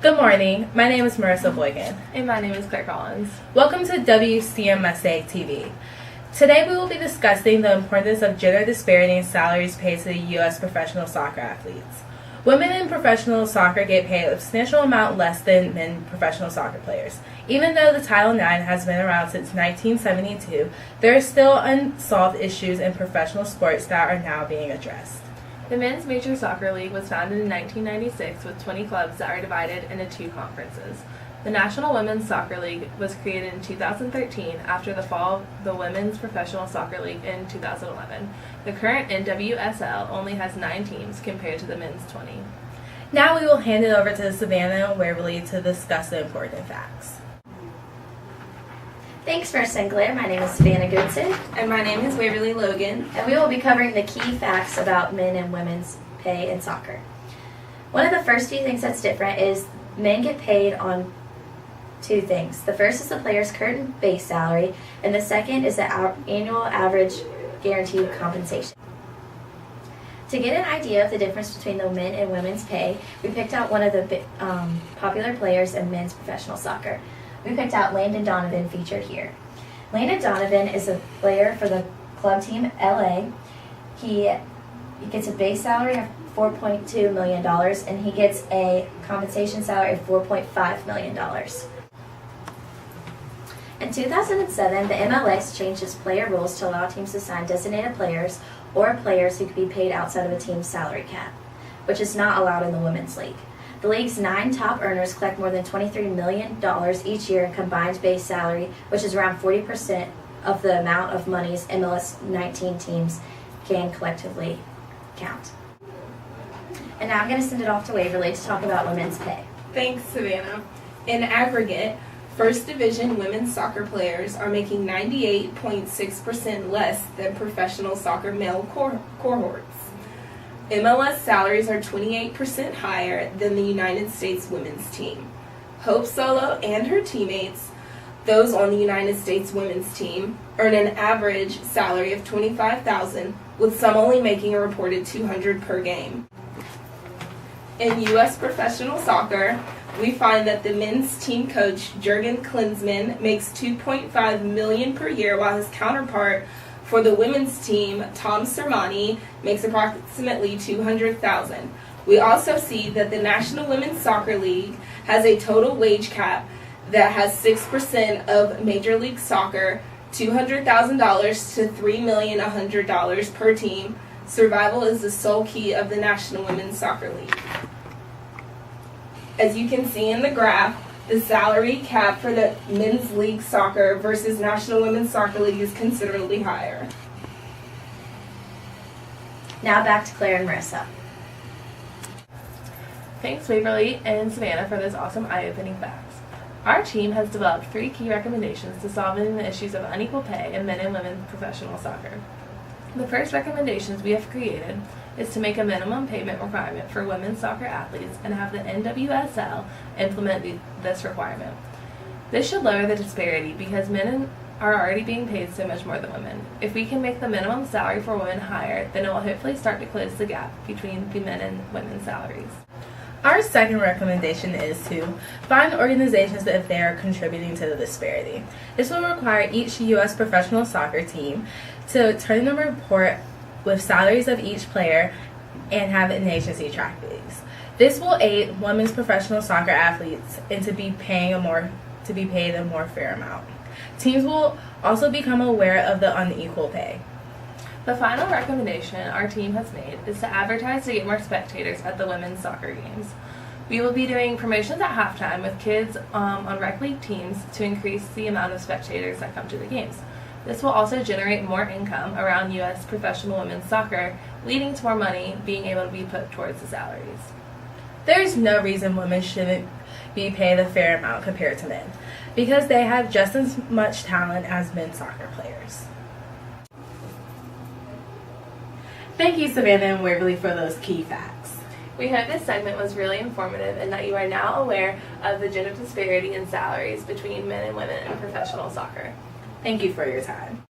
Good morning. My name is Marissa Boygan. And my name is Claire Collins. Welcome to WCMSA TV. Today we will be discussing the importance of gender disparity in salaries paid to the U.S. professional soccer athletes. Women in professional soccer get paid a substantial amount less than men professional soccer players. Even though the Title IX has been around since 1972, there are still unsolved issues in professional sports that are now being addressed. The Men's Major Soccer League was founded in 1996 with 20 clubs that are divided into two conferences. The National Women's Soccer League was created in 2013 after the fall of the Women's Professional Soccer League in 2011. The current NWSL only has 9 teams compared to the men's 20. Now we will hand it over to Savannah and Waverly to discuss the important facts. Thanks, Marissa and Claire. My name is Savannah Goodson. And my name is Waverly Logan. And we will be covering the key facts about men and women's pay in soccer. One of the first few things that's different is men get paid on 2 things. The first is the player's current base salary, and the second is the annual average guaranteed compensation. To get an idea of the difference between the men and women's pay, we picked out one of the popular players in men's professional soccer. We picked out Landon Donovan, featured here. Landon Donovan is a player for the club team LA. He gets a base salary of $4.2 million, and he gets a compensation salary of $4.5 million. In 2007, the MLS changed its player rules to allow teams to sign designated players or players who could be paid outside of a team's salary cap, which is not allowed in the Women's League. The league's 9 top earners collect more than $23 million each year in combined base salary, which is around 40% of the amount of monies MLS 19 teams can collectively count. And now I'm going to send it off to Waverly to talk about women's pay. Thanks, Savannah. In aggregate, First Division women's soccer players are making 98.6% less than professional soccer male cohorts. MLS salaries are 28% higher than the United States women's team. Hope Solo and her teammates, those on the United States women's team, earn an average salary of $25,000, with some only making a reported $200 per game. In U.S. professional soccer, we find that the men's team coach, Jurgen Klinsmann, makes $2.5 million per year, while his counterpart for the women's team, Tom Sermani, makes approximately $200,000. We also see that the National Women's Soccer League has a total wage cap that has 6% of Major League Soccer, $200,000 to $3,100,000 per team. Survival is the sole key of the National Women's Soccer League. As you can see in the graph, the salary cap for the men's league soccer versus National Women's Soccer League is considerably higher. Now back to Claire and Marissa. Thanks, Waverly and Savannah, for those awesome eye-opening facts. Our team has developed 3 key recommendations to solving the issues of unequal pay in men and women professional soccer. The first recommendations we have created is to make a minimum payment requirement for women's soccer athletes and have the NWSL implement this requirement. This should lower the disparity because men are already being paid so much more than women. If we can make the minimum salary for women higher, then it will hopefully start to close the gap between the men and women's salaries. Our second recommendation is to find organizations if they are contributing to the disparity. This will require each U.S. professional soccer team to turn in a report with salaries of each player and have an agency track these. This will aid women's professional soccer athletes into be paid a more fair amount. Teams will also become aware of the unequal pay. The final recommendation our team has made is to advertise to get more spectators at the women's soccer games. We will be doing promotions at halftime with kids on rec league teams to increase the amount of spectators that come to the games. This will also generate more income around U.S. professional women's soccer, leading to more money being able to be put towards the salaries. There is no reason women shouldn't be paid a fair amount compared to men, because they have just as much talent as men's soccer players. Thank you, Savannah and Waverly, for those key facts. We hope this segment was really informative and that you are now aware of the gender disparity in salaries between men and women in professional soccer. Thank you for your time.